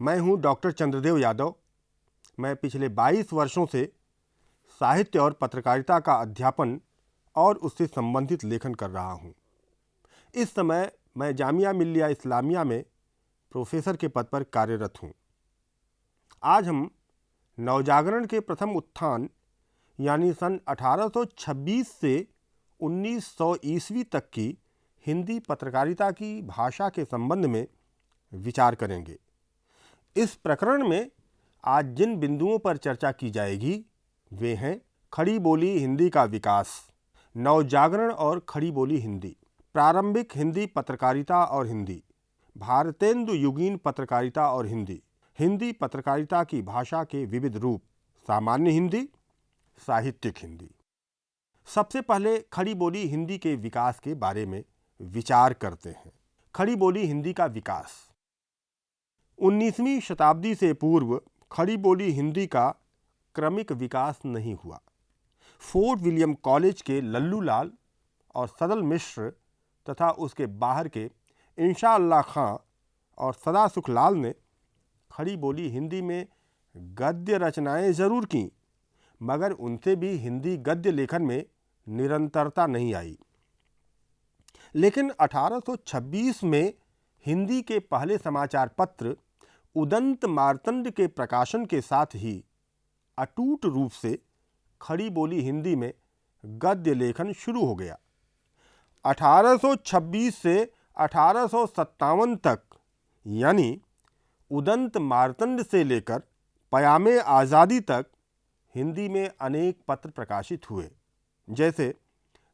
मैं हूं डॉक्टर चंद्रदेव यादव। मैं पिछले 22 वर्षों से साहित्य और पत्रकारिता का अध्यापन और उससे संबंधित लेखन कर रहा हूं। इस समय मैं जामिया मिल्लिया इस्लामिया में प्रोफेसर के पद पर कार्यरत हूं। आज हम नवजागरण के प्रथम उत्थान यानी सन 1826 से 1900 ईस्वी तक की हिंदी पत्रकारिता की भाषा के संबंध में विचार करेंगे। इस प्रकरण में आज जिन बिंदुओं पर चर्चा की जाएगी वे हैं खड़ी बोली हिंदी का विकास, नवजागरण और खड़ी बोली हिंदी, प्रारंभिक हिंदी पत्रकारिता और हिंदी, भारतेंदु युगीन पत्रकारिता और हिंदी, हिंदी पत्रकारिता की भाषा के विविध रूप, सामान्य हिंदी, साहित्यिक हिंदी। सबसे पहले खड़ी बोली हिंदी के विकास के बारे में विचार करते हैं। खड़ी बोली हिंदी का विकास 19वीं शताब्दी से पूर्व खड़ी बोली हिंदी का क्रमिक विकास नहीं हुआ। फोर्ट विलियम कॉलेज के लल्लू लाल और सदल मिश्र तथा उसके बाहर के इंशा अल्लाह खां और सदा सुख लाल ने खड़ी बोली हिंदी में गद्य रचनाएं जरूर कीं, मगर उनसे भी हिंदी गद्य लेखन में निरंतरता नहीं आई। लेकिन 1826 में हिंदी के पहले समाचार पत्र उदंत मार्तंड के प्रकाशन के साथ ही अटूट रूप से खड़ी बोली हिंदी में गद्य लेखन शुरू हो गया। 1826 से 1857 तक यानी उदंत मार्तंड से लेकर पयामे आज़ादी तक हिंदी में अनेक पत्र प्रकाशित हुए, जैसे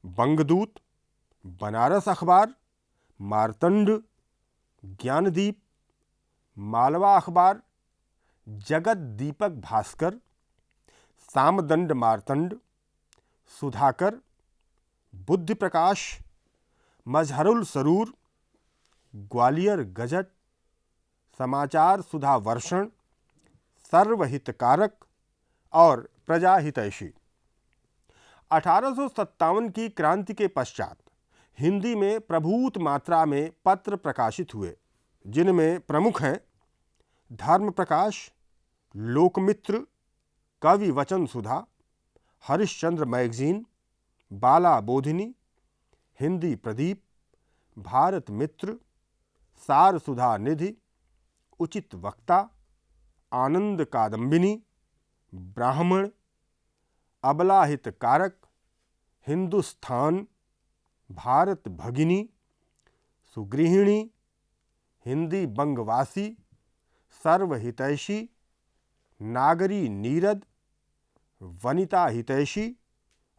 बंगदूत, बनारस अखबार, मार्तंड, ज्ञानदीप, मालवा अखबार, जगत दीपक भास्कर, सामदंड मार्तंड, सुधाकर, बुद्धि प्रकाश, मजहरुल सरूर, ग्वालियर गजट, समाचार सुधा वर्षण, सर्वहितकारक और प्रजाहितैषी। 1857 की क्रांति के पश्चात हिंदी में प्रभूत मात्रा में पत्र प्रकाशित हुए, जिनमें प्रमुख हैं धर्म प्रकाश, लोकमित्र, कवि वचन सुधा, हरिश्चंद्र मैगजीन, बाला बोधिनी, हिंदी प्रदीप, भारत मित्र, सार सुधा निधि, उचित वक्ता, आनंद कादम्बिनी, ब्राह्मण, अबलाहित कारक, हिंदुस्तान, भारत भगिनी, सुगृहिणी, हिंदी बंगवासी, सर्वहितैषी, नागरी नीरद, वनिता हितैषी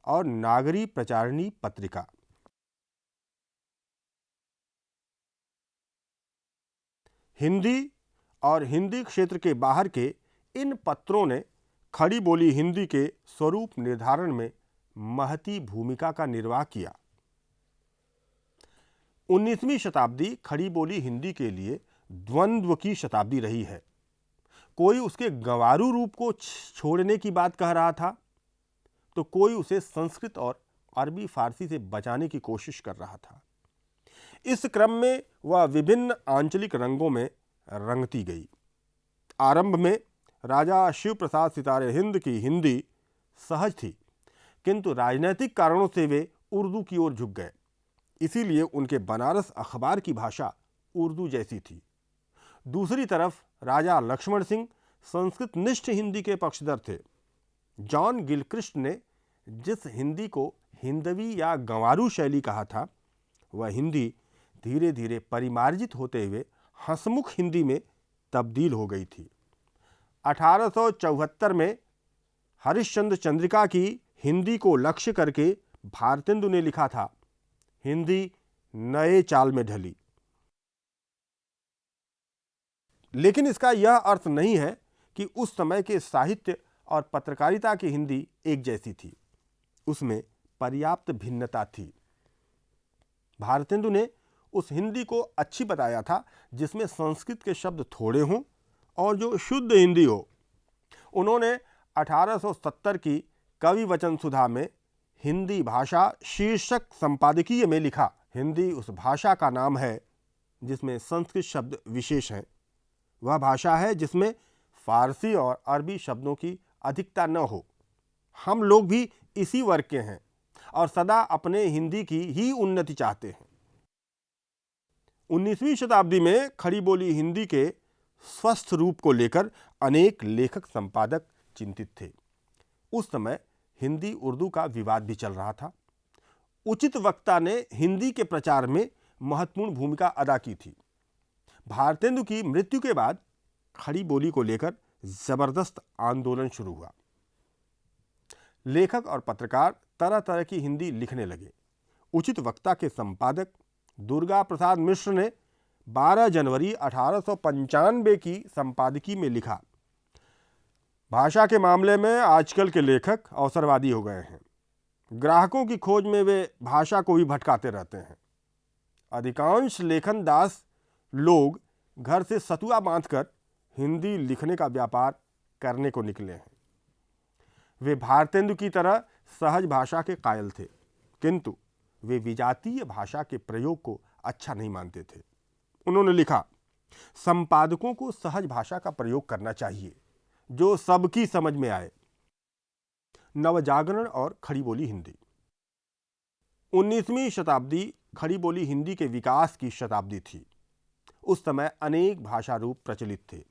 और नागरी प्रचारिणी पत्रिका। हिंदी और हिंदी क्षेत्र के बाहर के इन पत्रों ने खड़ी बोली हिंदी के स्वरूप निर्धारण में महती भूमिका का निर्वाह किया। 19वीं शताब्दी खड़ी बोली हिंदी के लिए द्वंद्व की शताब्दी रही है। कोई उसके गंवारू रूप को छोड़ने की बात कह रहा था, तो कोई उसे संस्कृत और अरबी फारसी से बचाने की कोशिश कर रहा था। इस क्रम में वह विभिन्न आंचलिक रंगों में रंगती गई। आरंभ में राजा शिव प्रसाद सितारे हिंद की हिंदी सहज थी, किंतु राजनीतिक कारणों से वे उर्दू की ओर झुक गए। इसीलिए उनके बनारस अखबार की भाषा उर्दू जैसी थी। दूसरी तरफ राजा लक्ष्मण सिंह संस्कृत निष्ठ हिंदी के पक्षधर थे। जॉन गिलक्रिस्ट ने जिस हिंदी को हिंदवी या गंवारू शैली कहा था, वह हिंदी धीरे धीरे परिमार्जित होते हुए हंसमुख हिंदी में तब्दील हो गई थी। 1874 में हरिश्चंद्र चंद्रिका की हिंदी को लक्ष्य करके भारतेंदु ने लिखा था, हिंदी नए चाल में ढली। लेकिन इसका यह अर्थ नहीं है कि उस समय के साहित्य और पत्रकारिता की हिंदी एक जैसी थी। उसमें पर्याप्त भिन्नता थी। भारतेंदु ने उस हिंदी को अच्छी बताया था जिसमें संस्कृत के शब्द थोड़े हों और जो शुद्ध हिंदी हो। उन्होंने 1870 की कवि वचन सुधा में हिंदी भाषा शीर्षक संपादकीय में लिखा, हिंदी उस भाषा का नाम है जिसमें संस्कृत शब्द विशेष हैं, वह भाषा है जिसमें फारसी और अरबी शब्दों की अधिकता न हो। हम लोग भी इसी वर्ग के हैं और सदा अपने हिंदी की ही उन्नति चाहते हैं। 19वीं शताब्दी में खड़ी बोली हिंदी के स्वस्थ रूप को लेकर अनेक लेखक संपादक चिंतित थे। उस समय हिंदी उर्दू का विवाद भी चल रहा था। उचित वक्ता ने हिंदी के प्रचार में महत्वपूर्ण भूमिका अदा की थी। भारतेंदु की मृत्यु के बाद खड़ी बोली को लेकर जबरदस्त आंदोलन शुरू हुआ। लेखक और पत्रकार तरह तरह की हिंदी लिखने लगे। उचित वक्ता के संपादक दुर्गा प्रसाद मिश्र ने 12 जनवरी 1895 की संपादकीय में लिखा, भाषा के मामले में आजकल के लेखक अवसरवादी हो गए हैं। ग्राहकों की खोज में वे भाषा को भी भटकाते रहते हैं। अधिकांश लेखन दास लोग घर से सतुआ बांधकर हिंदी लिखने का व्यापार करने को निकले हैं। वे भारतेंदु की तरह सहज भाषा के कायल थे, किंतु वे विजातीय भाषा के प्रयोग को अच्छा नहीं मानते थे। उन्होंने लिखा, संपादकों को सहज भाषा का प्रयोग करना चाहिए जो सबकी समझ में आए। नवजागरण और खड़ी बोली हिंदी। 19वीं शताब्दी खड़ी बोली हिंदी के विकास की शताब्दी थी। उस समय अनेक भाषा रूप प्रचलित थे।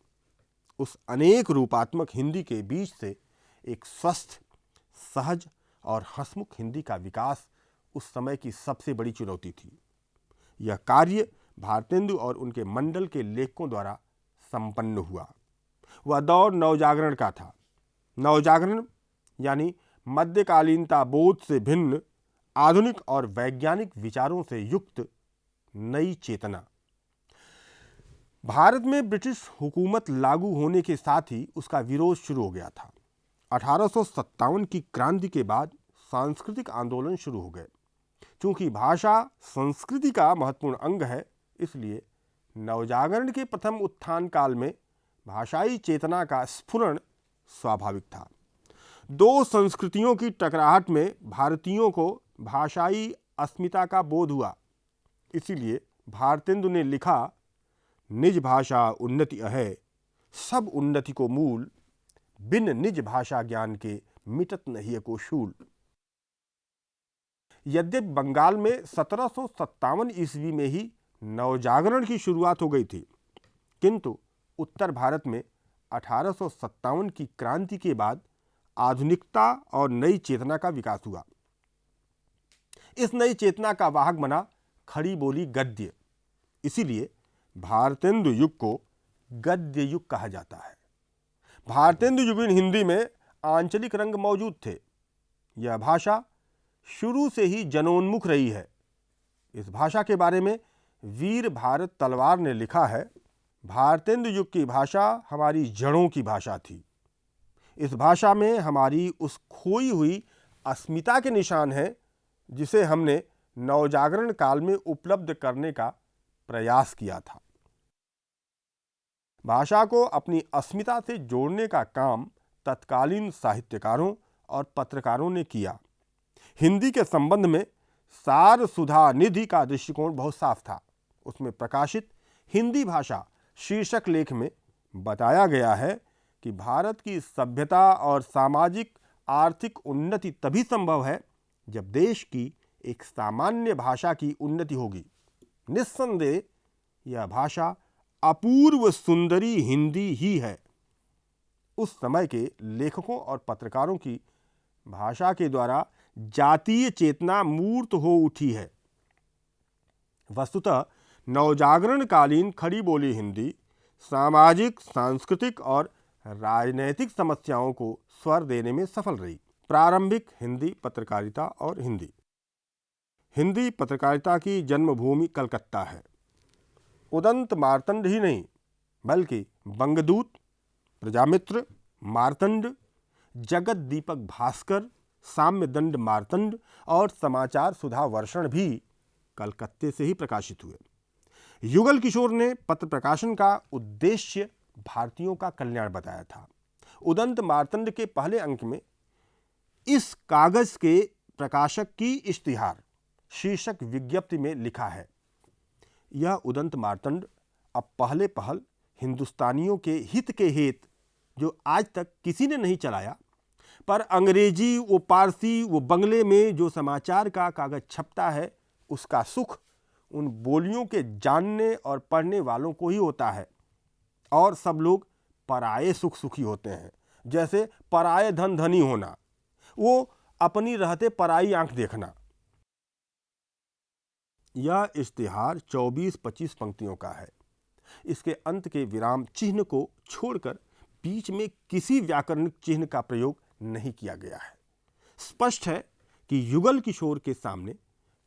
उस अनेक रूपात्मक हिंदी के बीच से एक स्वस्थ, सहज और हंसमुख हिंदी का विकास उस समय की सबसे बड़ी चुनौती थी। यह कार्य भारतेंदु और उनके मंडल के लेखकों द्वारा संपन्न हुआ। वह दौर नवजागरण का था। नवजागरण यानी मध्यकालीनता बोध से भिन्न आधुनिक और वैज्ञानिक विचारों से युक्त नई चेतना। भारत में ब्रिटिश हुकूमत लागू होने के साथ ही उसका विरोध शुरू हो गया था। 1857 की क्रांति के बाद सांस्कृतिक आंदोलन शुरू हो गए। चूंकि भाषा संस्कृति का महत्वपूर्ण अंग है, इसलिए नवजागरण के प्रथम उत्थान काल में भाषाई चेतना का स्फुरण स्वाभाविक था। दो संस्कृतियों की टकराहट में भारतीयों को भाषाई अस्मिता का बोध हुआ। इसीलिए भारतेंदु ने लिखा, निज भाषा उन्नति अहै, सब उन्नति को मूल, बिन निज भाषा ज्ञान के मिटत नहीं को शूल। यद्यपि बंगाल में 1757 ईस्वी में ही नवजागरण की शुरुआत हो गई थी, किंतु उत्तर भारत में 1857 की क्रांति के बाद आधुनिकता और नई चेतना का विकास हुआ। इस नई चेतना का वाहक बना खड़ी बोली गद्य। इसीलिए भारतेंदु युग को गद्य युग कहा जाता है। भारतेंदु युगीन हिंदी में आंचलिक रंग मौजूद थे। यह भाषा शुरू से ही जनोन्मुख रही है। इस भाषा के बारे में वीर भारत तलवार ने लिखा है, भारतेंदु युग की भाषा हमारी जड़ों की भाषा थी। इस भाषा में हमारी उस खोई हुई अस्मिता के निशान हैं जिसे हमने नवजागरण काल में उपलब्ध करने का प्रयास किया था। भाषा को अपनी अस्मिता से जोड़ने का काम तत्कालीन साहित्यकारों और पत्रकारों ने किया। हिंदी के संबंध में सार सुधा निधि का दृष्टिकोण बहुत साफ था। उसमें प्रकाशित हिंदी भाषा शीर्षक लेख में बताया गया है कि भारत की सभ्यता और सामाजिक आर्थिक उन्नति तभी संभव है जब देश की एक सामान्य भाषा की उन्नति होगी। निस्संदेह यह भाषा अपूर्व सुंदरी हिंदी ही है। उस समय के लेखकों और पत्रकारों की भाषा के द्वारा जातीय चेतना मूर्त हो उठी है। वस्तुतः नवजागरण कालीन खड़ी बोली हिंदी सामाजिक, सांस्कृतिक और राजनैतिक समस्याओं को स्वर देने में सफल रही। प्रारंभिक हिंदी पत्रकारिता और हिंदी। हिंदी पत्रकारिता की जन्मभूमि कलकत्ता है। उदंत मार्तंड ही नहीं बल्कि बंगदूत, प्रजामित्र, मार्तंड, जगत दीपक भास्कर, साम्यदंड मार्तंड और समाचार सुधा वर्षण भी कलकत्ते से ही प्रकाशित हुए। युगल किशोर ने पत्र प्रकाशन का उद्देश्य भारतीयों का कल्याण बताया था। उदंत मार्तंड के पहले अंक में इस कागज के प्रकाशक की इश्तिहार शीर्षक विज्ञप्ति में लिखा है, यह उदंत मार्तंड अब पहले पहल हिंदुस्तानियों के हित के हेत जो आज तक किसी ने नहीं चलाया, पर अंग्रेजी, वो पारसी, वो बंगले में जो समाचार का कागज छपता है, उसका सुख उन बोलियों के जानने और पढ़ने वालों को ही होता है। और सब लोग पराये सुख सुखी होते हैं, जैसे पराये धन धनी होना, वो अपनी रहते पराई आंख देखना। यह इश्तिहार 24-25 पंक्तियों का है। इसके अंत के विराम चिन्ह को छोड़कर बीच में किसी व्याकरणिक चिन्ह का प्रयोग नहीं किया गया है। स्पष्ट है कि युगल किशोर के सामने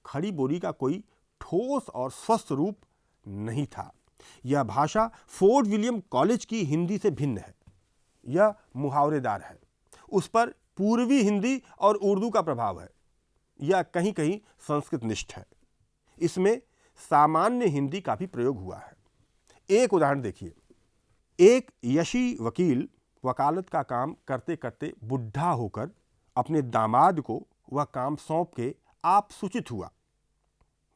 खड़ी बोली का कोई ठोस और स्वस्थ रूप नहीं था। यह भाषा फोर्ट विलियम कॉलेज की हिंदी से भिन्न है। यह मुहावरेदार है, उस पर पूर्वी हिंदी और उर्दू का प्रभाव है। यह कहीं कहीं संस्कृत निष्ठ है। इसमें सामान्य हिंदी का भी प्रयोग हुआ है। एक उदाहरण देखिए। एक यशी वकील वकालत का काम करते करते बुढ़ा होकर अपने दामाद को वह काम सौंप के आप सूचित हुआ।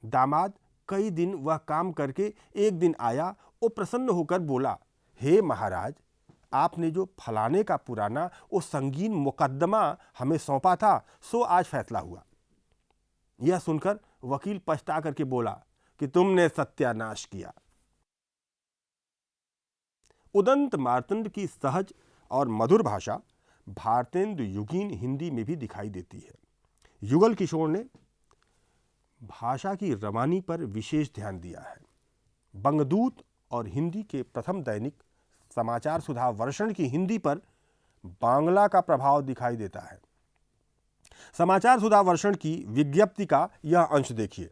दामाद कई दिन वह काम करके एक दिन आया, वो प्रसन्न होकर बोला, हे महाराज, आपने जो फलाने का पुराना वो संगीन मुकद्दमा हमें सौंपा था, सो आज फैसला हुआ। यह सुनकर वकील पछता करके बोला कि तुमने सत्यानाश किया। उदंत मार्तंड की सहज और मधुर भाषा भारतेंदु युगीन हिंदी में भी दिखाई देती है। युगल किशोर ने भाषा की रवानी पर विशेष ध्यान दिया है। बंगदूत और हिंदी के प्रथम दैनिक समाचार सुधा वर्षण की हिंदी पर बांग्ला का प्रभाव दिखाई देता है। समाचार सुधा वर्षण की विज्ञप्ति का यह अंश देखिए।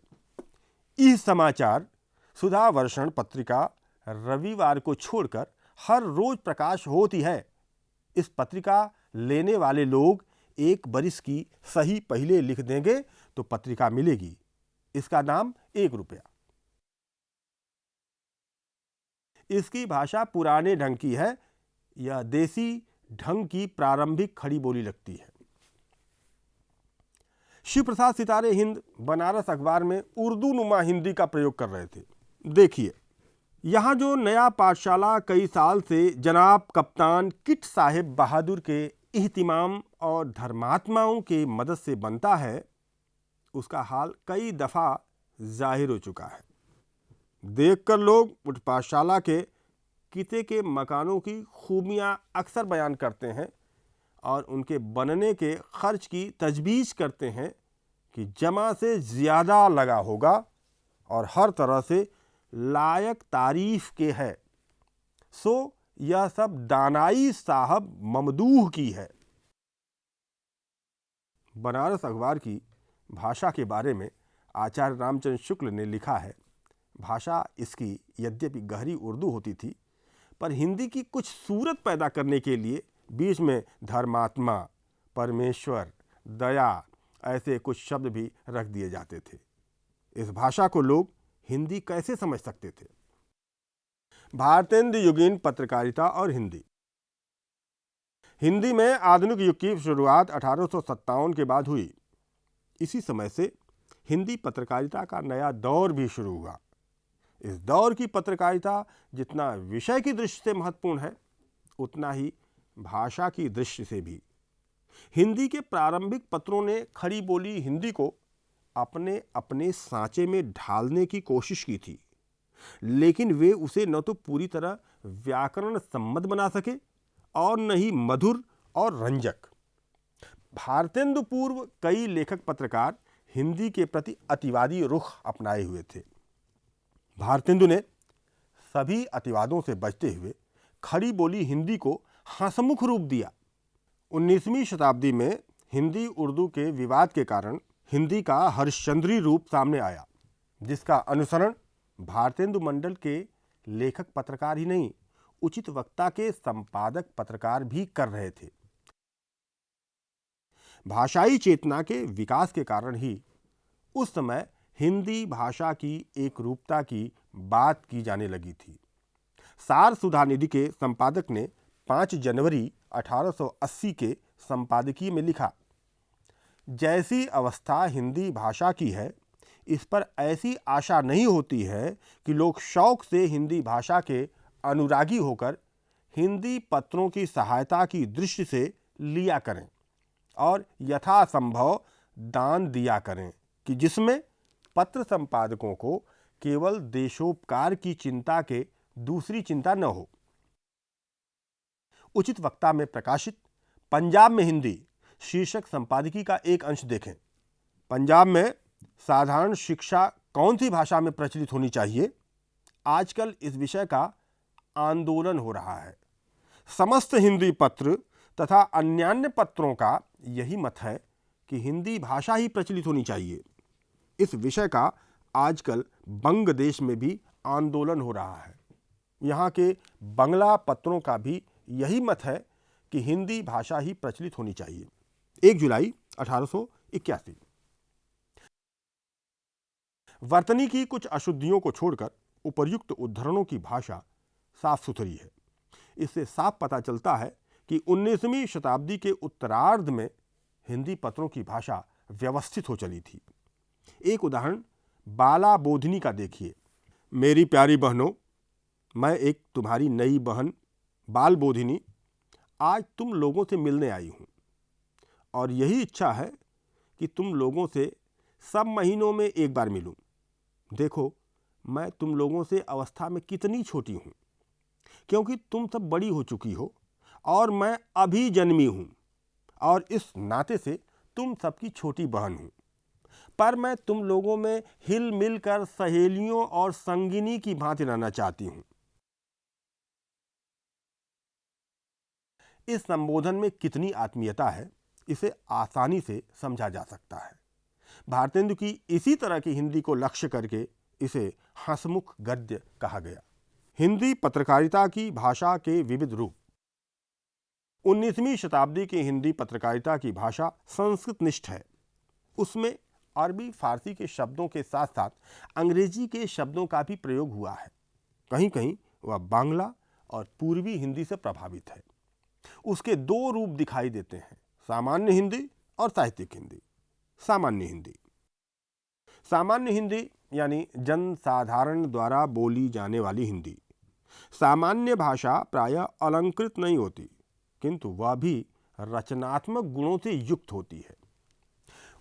इस समाचार सुधा वर्षण पत्रिका रविवार को छोड़कर हर रोज प्रकाश होती है। इस पत्रिका लेने वाले लोग एक बरिस की सही पहले लिख देंगे तो पत्रिका मिलेगी। इसका दाम 1 रुपया। इसकी भाषा पुराने ढंग की है। यह देसी ढंग की प्रारंभिक खड़ी बोली लगती है। शिव प्रसाद सितारे हिंद बनारस अखबार में उर्दू नुमा हिंदी का प्रयोग कर रहे थे। देखिए, यहाँ जो नया पाठशाला कई साल से जनाब कप्तान किट साहेब बहादुर के इहतिमाम और धर्मात्माओं के मदद से बनता है, उसका हाल कई दफ़ा जाहिर हो चुका है। देखकर लोग उस पाठशाला के किते के मकानों की खूबियाँ अक्सर बयान करते हैं और उनके बनने के खर्च की तजवीज़ करते हैं कि जमा से ज़्यादा लगा होगा और हर तरह से लायक तारीफ के है। सो यह सब दानाई साहब ममदूह की है। बनारस अखबार की भाषा के बारे में आचार्य रामचंद्र शुक्ल ने लिखा है, भाषा इसकी यद्यपि गहरी उर्दू होती थी, पर हिंदी की कुछ सूरत पैदा करने के लिए बीच में धर्मात्मा, परमेश्वर, दया ऐसे कुछ शब्द भी रख दिए जाते थे। इस भाषा को लोग हिंदी कैसे समझ सकते थे? भारतेंदु युगीन पत्रकारिता और हिंदी। हिंदी में आधुनिक युग की शुरुआत 1857 के बाद हुई। इसी समय से हिंदी पत्रकारिता का नया दौर भी शुरू हुआ। इस दौर की पत्रकारिता जितना विषय की दृष्टि से महत्वपूर्ण है, उतना ही भाषा की दृष्टि से भी। हिंदी के प्रारंभिक पत्रों ने खड़ी बोली हिंदी को अपने अपने सांचे में ढालने की कोशिश की थी, लेकिन वे उसे न तो पूरी तरह व्याकरण सम्मत बना सके और न ही मधुर और रंजक। भारतेंदु पूर्व कई लेखक पत्रकार हिंदी के प्रति अतिवादी रुख अपनाए हुए थे। भारतेंदु ने सभी अतिवादों से बचते हुए खड़ी बोली हिंदी को हंसमुख रूप दिया। 19वीं शताब्दी में हिंदी उर्दू के विवाद के कारण हिंदी का हरिश्चंद्री रूप सामने आया, जिसका अनुसरण भारतेंदु मंडल के लेखक पत्रकार ही नहीं, उचित वक्ता के संपादक पत्रकार भी कर रहे थे। भाषाई चेतना के विकास के कारण ही उस समय हिंदी भाषा की एक रूपता की बात की जाने लगी थी। सार सुधानिधि के संपादक ने 5 जनवरी 1880 के संपादकीय में लिखा, जैसी अवस्था हिंदी भाषा की है, इस पर ऐसी आशा नहीं होती है कि लोग शौक से हिंदी भाषा के अनुरागी होकर हिंदी पत्रों की सहायता की दृष्टि से लिया करें और यथासंभव दान दिया करें कि जिसमें पत्र संपादकों को केवल देशोपकार की चिंता के दूसरी चिंता न हो। उचित वक्ता में प्रकाशित पंजाब में हिंदी शीर्षक संपादकीय का एक अंश देखें। पंजाब में साधारण शिक्षा कौन सी भाषा में प्रचलित होनी चाहिए, आजकल इस विषय का आंदोलन हो रहा है। समस्त हिंदी पत्र तथा अन्यान्य पत्रों का यही मत है कि हिंदी भाषा ही प्रचलित होनी चाहिए। इस विषय का आजकल बंग देश में भी आंदोलन हो रहा है। यहाँ के बंगला पत्रों का भी यही मत है कि हिंदी भाषा ही प्रचलित होनी चाहिए। 1 जुलाई 1881। वर्तनी की कुछ अशुद्धियों को छोड़कर उपर्युक्त उद्धरणों की भाषा साफ सुथरी है। इससे साफ पता चलता है कि 19वीं शताब्दी के उत्तरार्ध में हिंदी पत्रों की भाषा व्यवस्थित हो चली थी। एक उदाहरण बाला बोधिनी का देखिए। मेरी प्यारी बहनों, मैं एक तुम्हारी नई बहन बाल बोधिनी आज तुम लोगों से मिलने आई हूँ और यही इच्छा है कि तुम लोगों से सब महीनों में एक बार मिलूं। देखो मैं तुम लोगों से अवस्था में कितनी छोटी हूँ, क्योंकि तुम सब बड़ी हो चुकी हो और मैं अभी जन्मी हूँ और इस नाते से तुम सबकी छोटी बहन हूँ। पर मैं तुम लोगों में हिल मिल कर सहेलियों और संगिनी की भांति रहना चाहती हूँ। इस संबोधन में कितनी आत्मीयता है, इसे आसानी से समझा जा सकता है। भारतेंदु की इसी तरह की हिंदी को लक्ष्य करके इसे हंसमुख गद्य कहा गया। हिंदी पत्रकारिता की भाषा के विविध रूप। 19वीं शताब्दी की हिंदी पत्रकारिता की भाषा संस्कृत निष्ठ है। उसमें अरबी फारसी के शब्दों के साथ साथ अंग्रेजी के शब्दों का भी प्रयोग हुआ है। कहीं कहीं वह बांग्ला और पूर्वी हिंदी से प्रभावित है। उसके 2 रूप दिखाई देते हैं, सामान्य हिंदी और साहित्यिक हिंदी। सामान्य हिंदी। सामान्य हिंदी यानी जनसाधारण द्वारा बोली जाने वाली हिंदी। सामान्य भाषा प्रायः अलंकृत नहीं होती, किंतु वह भी रचनात्मक गुणों से युक्त होती है।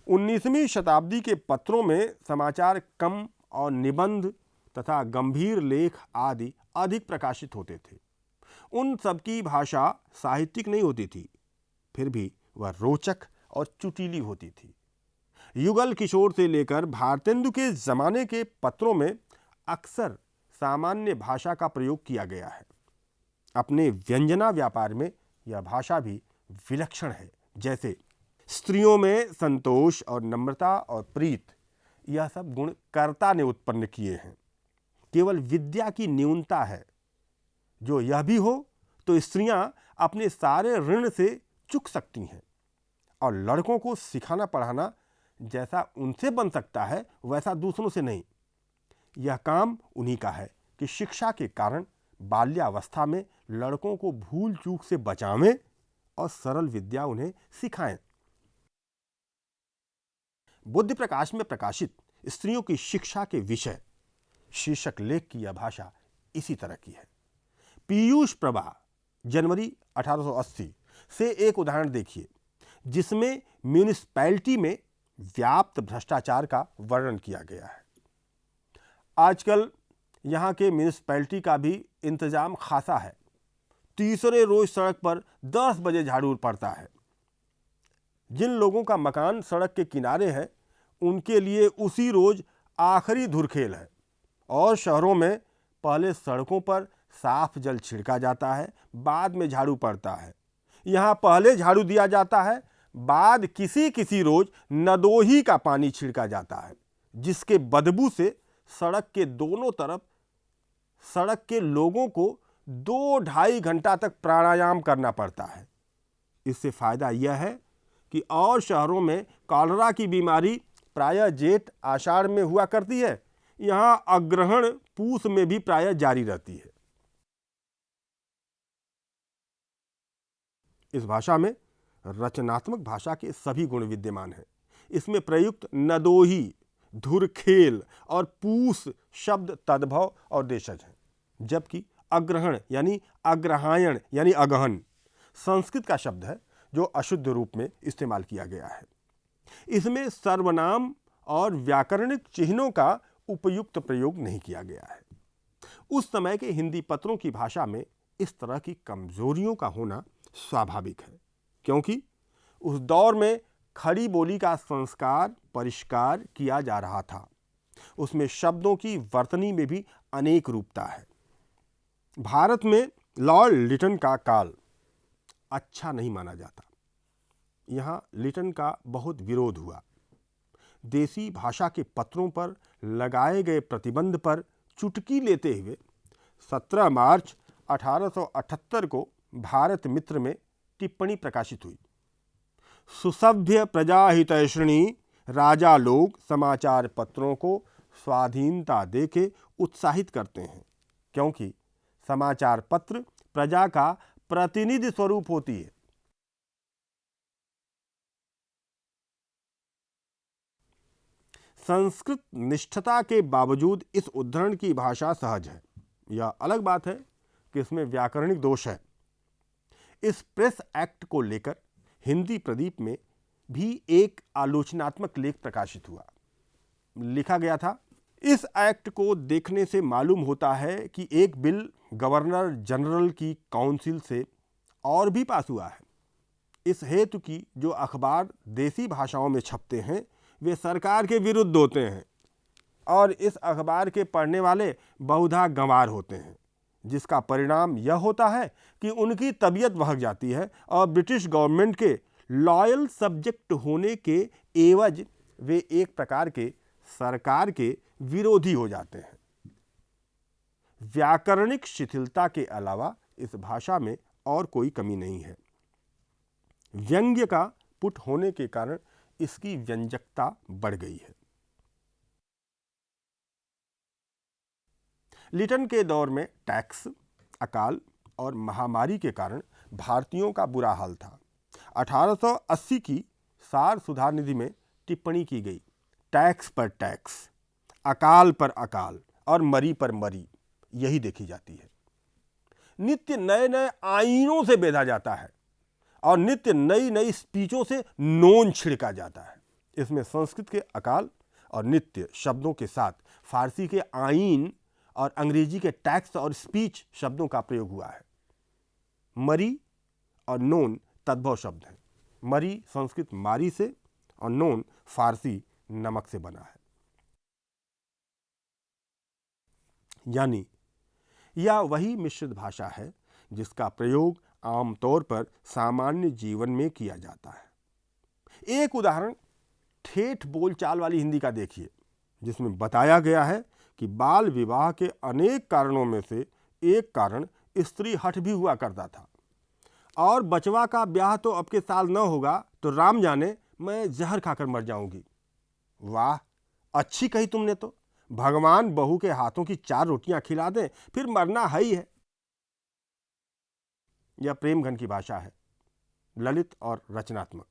19वीं शताब्दी के पत्रों में समाचार कम और निबंध तथा गंभीर लेख आदि अधिक प्रकाशित होते थे। उन सबकी भाषा साहित्यिक नहीं होती थी, फिर भी वह रोचक और चुटीली होती थी। युगल किशोर से लेकर भारतेंदु के जमाने के पत्रों में अक्सर सामान्य भाषा का प्रयोग किया गया है। अपने व्यंजना व्यापार में यह भाषा भी विलक्षण है। जैसे स्त्रियों में संतोष और नम्रता और प्रीत, यह सब गुण कर्ता ने उत्पन्न किए हैं। केवल विद्या की न्यूनता है। जो यह भी हो तो स्त्रियां अपने सारे ऋण से चूक सकती हैं और लड़कों को सिखाना पढ़ाना जैसा उनसे बन सकता है वैसा दूसरों से नहीं। यह काम उन्हीं का है कि शिक्षा के कारण बाल्यावस्था में लड़कों को भूल चूक से बचावें और सरल विद्या उन्हें सिखाएं। बुद्धि प्रकाश में प्रकाशित स्त्रियों की शिक्षा के विषय शीर्षक लेख की यह भाषा इसी तरह की है। पीयूष प्रभा जनवरी 1880 से एक उदाहरण देखिए, जिसमें म्यूनिसिपैलिटी में व्याप्त भ्रष्टाचार का वर्णन किया गया है। आजकल यहाँ के म्यूनिसिपैलिटी का भी इंतजाम खासा है। तीसरे रोज सड़क पर 10 बजे झाड़ू पड़ता है। जिन लोगों का मकान सड़क के किनारे है उनके लिए उसी रोज आखिरी धुरखेल है। और शहरों में पहले सड़कों पर साफ जल छिड़का जाता है, बाद में झाड़ू पड़ता है। यहाँ पहले झाड़ू दिया जाता है, बाद किसी रोज नदोही का पानी छिड़का जाता है, जिसके बदबू से सड़क के दोनों तरफ सड़क के लोगों को 2-2.5 घंटा तक प्राणायाम करना पड़ता है। इससे फायदा यह है कि और शहरों में कॉलरा की बीमारी प्रायः जेठ आषाढ़ में हुआ करती है, यहाँ अग्रहण पूस में भी प्रायः जारी रहती है। इस भाषा में रचनात्मक भाषा के सभी गुण विद्यमान हैं। इसमें प्रयुक्त नदोही, धुरखेल और पूस शब्द तद्भव और देशज हैं, जबकि अग्रहण यानी अग्रहायण यानी अगहन संस्कृत का शब्द है जो अशुद्ध रूप में इस्तेमाल किया गया है। इसमें सर्वनाम और व्याकरणिक चिन्हों का उपयुक्त प्रयोग नहीं किया गया है। उस समय के हिंदी पत्रों की भाषा में इस तरह की कमजोरियों का होना स्वाभाविक है, क्योंकि उस दौर में खड़ी बोली का संस्कार परिष्कार किया जा रहा था। उसमें शब्दों की वर्तनी में भी अनेक रूपता है। भारत में लॉर्ड लिटन का काल अच्छा नहीं माना जाता। यहाँ लिटन का बहुत विरोध हुआ। देसी भाषा के पत्रों पर लगाए गए प्रतिबंध पर चुटकी लेते हुए 17 मार्च 1878 को भारत मित्र में टिप्पणी प्रकाशित हुई। सुसभ्य प्रजाहितैषिणी राजा लोग समाचार पत्रों को स्वाधीनता देके उत्साहित करते हैं, क्योंकि समाचार पत्र प्रजा का प्रतिनिधि स्वरूप होती है। संस्कृत निष्ठता के बावजूद इस उद्धरण की भाषा सहज है। यह अलग बात है कि इसमें व्याकरणिक दोष है। इस प्रेस एक्ट को लेकर हिंदी प्रदीप में भी एक आलोचनात्मक लेख प्रकाशित हुआ। लिखा गया था, इस एक्ट को देखने से मालूम होता है कि एक बिल गवर्नर जनरल की काउंसिल से और भी पास हुआ है। इस हेतु कि जो अखबार देसी भाषाओं में छपते हैं वे सरकार के विरुद्ध होते हैं और इस अखबार के पढ़ने वाले बहुधा गंवार होते हैं, जिसका परिणाम यह होता है कि उनकी तबीयत बहक जाती है और ब्रिटिश गवर्नमेंट के लॉयल सब्जेक्ट होने के एवज वे एक प्रकार के सरकार के विरोधी हो जाते हैं। व्याकरणिक शिथिलता के अलावा इस भाषा में और कोई कमी नहीं है। व्यंग्य का पुट होने के कारण इसकी व्यंजकता बढ़ गई है। लिटन के दौर में टैक्स, अकाल और महामारी के कारण भारतीयों का बुरा हाल था। 1880 की सार सुधार निधि में टिप्पणी की गई, टैक्स पर टैक्स, अकाल पर अकाल और मरी पर मरी यही देखी जाती है। नित्य नए नए आईनों से बेधा जाता है और नित्य नई नई स्पीचों से नोन छिड़का जाता है। इसमें संस्कृत के अकाल और नित्य शब्दों के साथ फारसी के आईन और अंग्रेजी के टैक्स और स्पीच शब्दों का प्रयोग हुआ है। मरी और नोन तद्भव शब्द हैं। मरी संस्कृत मारी से और नोन फारसी नमक से बना है। यानी यह वही मिश्रित भाषा है जिसका प्रयोग आमतौर पर सामान्य जीवन में किया जाता है। एक उदाहरण ठेठ बोलचाल वाली हिंदी का देखिए, जिसमें बताया गया है कि बाल विवाह के अनेक कारणों में से एक कारण स्त्री हठ भी हुआ करता था और बचवा का ब्याह तो अब के साल न होगा तो राम जाने मैं जहर खाकर मर जाऊंगी। वाह, अच्छी कही तुमने तो। भगवान बहू के हाथों की 4 रोटियां खिला दें फिर मरना है ही है। यह प्रेम घन की भाषा है, ललित और रचनात्मक।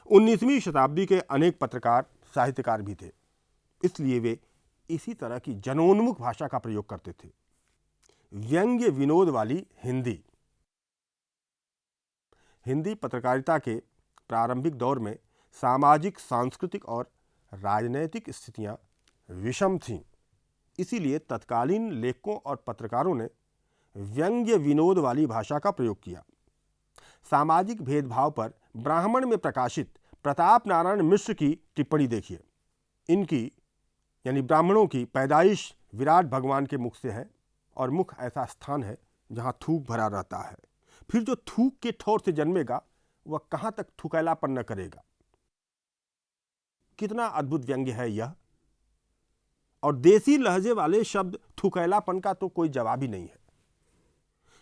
19वीं शताब्दी के अनेक पत्रकार साहित्यकार भी थे, इसलिए वे इसी तरह की जनोन्मुख भाषा का प्रयोग करते थे। व्यंग्य विनोद वाली हिंदी पत्रकारिता के प्रारंभिक दौर में सामाजिक, सांस्कृतिक और राजनैतिक स्थितियां विषम थीं। इसीलिए तत्कालीन लेखकों और पत्रकारों ने व्यंग्य विनोद वाली भाषा का प्रयोग किया। सामाजिक भेदभाव पर ब्राह्मण में प्रकाशित प्रताप नारायण मिश्र की टिप्पणी देखिए। इनकी यानी ब्राह्मणों की पैदाइश विराट भगवान के मुख से है और मुख ऐसा स्थान है जहां थूक भरा रहता है। फिर जो थूक के ठोर से जन्मेगा वह कहां तक थूकैलापन न करेगा। कितना अद्भुत व्यंग्य है यह। और देसी लहजे वाले शब्द थूकैलापन का तो कोई जवाब ही नहीं है।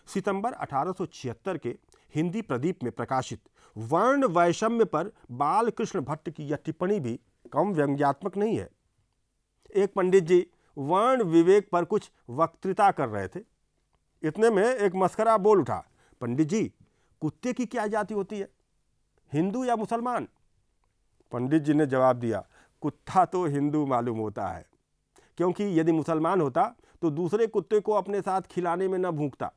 सितंबर 1876 के हिंदी प्रदीप में प्रकाशित वर्ण वैषम्य पर बालकृष्ण भट्ट की यह टिप्पणी भी कम व्यंग्यात्मक नहीं है। एक पंडित जी वर्ण विवेक पर कुछ वक्तृता कर रहे थे। इतने में एक मस्करा बोल उठा, पंडित जी, कुत्ते की क्या जाति होती है, हिंदू या मुसलमान? पंडित जी ने जवाब दिया, कुत्ता तो हिंदू मालूम होता है, क्योंकि यदि मुसलमान होता तो दूसरे कुत्ते को अपने साथ खिलाने में न भूखता।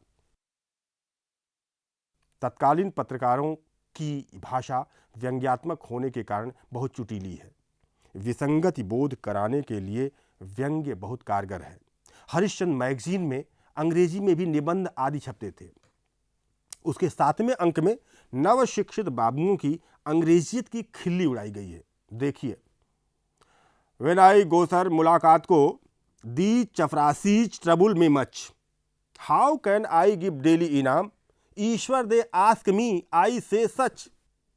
तत्कालीन पत्रकारों की भाषा व्यंग्यात्मक होने के कारण बहुत चुटीली है। विसंगति बोध कराने के लिए व्यंग्य बहुत कारगर है। हरिश्चंद्र मैगजीन में अंग्रेजी में भी निबंध आदि छपते थे। उसके 7वें अंक में नव शिक्षित बाबुओं की अंग्रेजियत की खिल्ली उड़ाई गई है। देखिए, व्हेन आई गो सर मुलाकात को दी चपरासीज trouble me much, how can I give daily इनाम, ईश्वर they ask me I say such,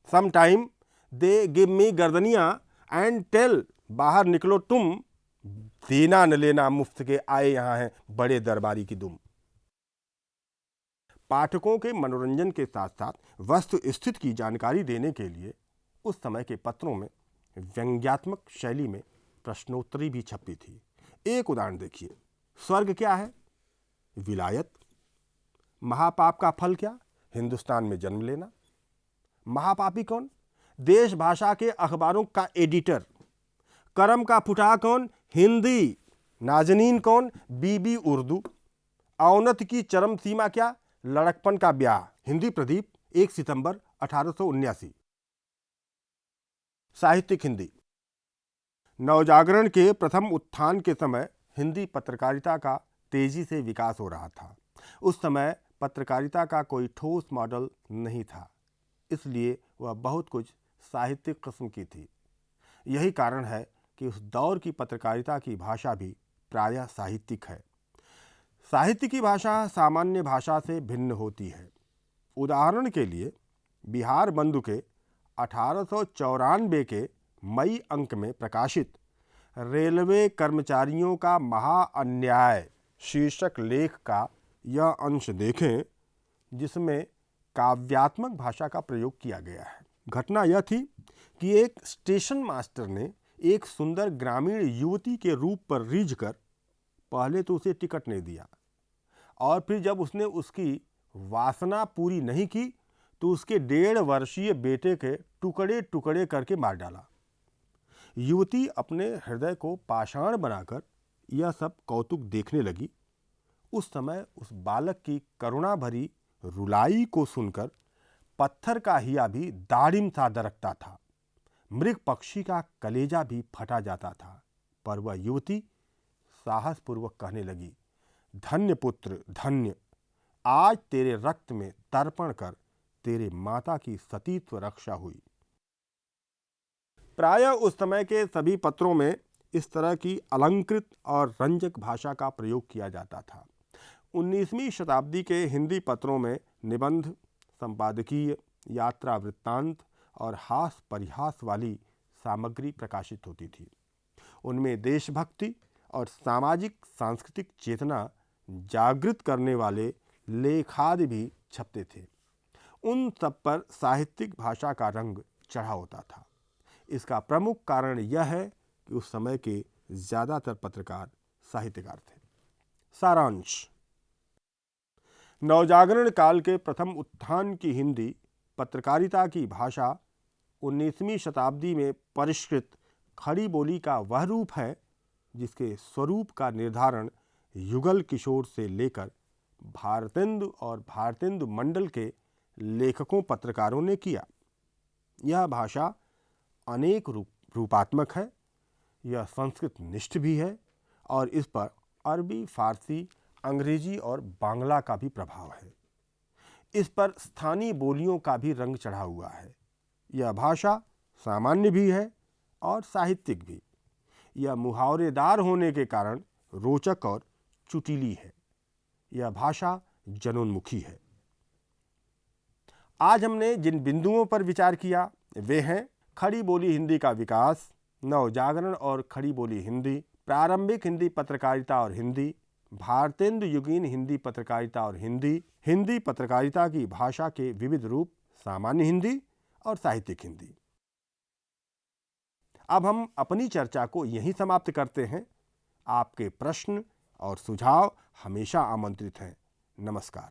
some time they give me गर्दनिया एंड टेल बाहर निकलो तुम, देना न लेना मुफ्त के आए यहां हैं बड़े दरबारी की दुम। पाठकों के मनोरंजन के साथ साथ वस्तु स्थिति की जानकारी देने के लिए उस समय के पत्रों में व्यंग्यात्मक शैली में प्रश्नोत्तरी भी छपती थी। एक उदाहरण देखिए, स्वर्ग क्या है? विलायत। महापाप का फल क्या? हिंदुस्तान में जन्म लेना। महापापी कौन? देश भाषा के अखबारों का एडिटर। करम का फुटा कौन? हिंदी। नाजनीन कौन? बीबी उर्दू। अवनति की चरम सीमा क्या? लड़कपन का ब्याह। हिंदी प्रदीप 1 सितंबर 1879। साहित्यिक हिंदी। नवजागरण के प्रथम उत्थान के समय हिंदी पत्रकारिता का तेजी से विकास हो रहा था। उस समय पत्रकारिता का कोई ठोस मॉडल नहीं था, इसलिए वह बहुत कुछ साहित्यिक किस्म की थी। यही कारण है कि उस दौर की पत्रकारिता की भाषा भी प्रायः साहित्यिक है। साहित्य की भाषा सामान्य भाषा से भिन्न होती है। उदाहरण के लिए बिहार बंधु के 1894 के मई अंक में प्रकाशित रेलवे कर्मचारियों का महाअन्याय शीर्षक लेख का यह अंश देखें, जिसमें काव्यात्मक भाषा का प्रयोग किया गया है। घटना यह थी कि एक स्टेशन मास्टर ने एक सुंदर ग्रामीण युवती के रूप पर रीझकर पहले तो उसे टिकट नहीं दिया, और फिर जब उसने उसकी वासना पूरी नहीं की तो उसके 1.5 वर्षीय बेटे के टुकड़े टुकड़े करके मार डाला। युवती अपने हृदय को पाषाण बनाकर यह सब कौतुक देखने लगी। उस समय उस बालक की करुणा भरी रुलाई को सुनकर पत्थर का हिया भी दाड़िम सा दरकता था, मृग पक्षी का कलेजा भी फटा जाता था। पर वह युवती साहसपूर्वक कहने लगी, धन्य पुत्र धन्य, आज तेरे रक्त में तर्पण कर तेरे माता की सतीत्व रक्षा हुई। प्रायः उस समय के सभी पत्रों में इस तरह की अलंकृत और रंजक भाषा का प्रयोग किया जाता था। 19वीं शताब्दी के हिंदी पत्रों में निबंध, संपादकीय, यात्रा वृत्तांत और हास परिहास वाली सामग्री प्रकाशित होती थी। उनमें देशभक्ति और सामाजिक सांस्कृतिक चेतना जागृत करने वाले लेखादि भी छपते थे। उन सब पर साहित्यिक भाषा का रंग चढ़ा होता था। इसका प्रमुख कारण यह है कि उस समय के ज़्यादातर पत्रकार साहित्यकार थे। सारांश: नवजागरण काल के प्रथम उत्थान की हिंदी पत्रकारिता की भाषा 19वीं शताब्दी में परिष्कृत खड़ी बोली का वह रूप है जिसके स्वरूप का निर्धारण युगल किशोर से लेकर भारतेंदु और भारतेंदु मंडल के लेखकों पत्रकारों ने किया। यह भाषा अनेक रूपात्मक है, यह संस्कृत निष्ठ भी है और इस पर अरबी, फारसी, अंग्रेजी और बांग्ला का भी प्रभाव है। इस पर स्थानीय बोलियों का भी रंग चढ़ा हुआ है। यह भाषा सामान्य भी है और साहित्यिक भी। यह मुहावरेदार होने के कारण रोचक और चुटीली है। यह भाषा जनोन्मुखी है। आज हमने जिन बिंदुओं पर विचार किया वे हैं खड़ी बोली हिंदी का विकास, नवजागरण और खड़ी बोली हिंदी, प्रारंभिक हिंदी पत्रकारिता और हिंदी, भारतेंदु युगीन हिंदी पत्रकारिता और हिंदी, हिंदी पत्रकारिता की भाषा के विविध रूप, सामान्य हिंदी और साहित्यिक हिंदी। अब हम अपनी चर्चा को यहीं समाप्त करते हैं। आपके प्रश्न और सुझाव हमेशा आमंत्रित हैं। नमस्कार।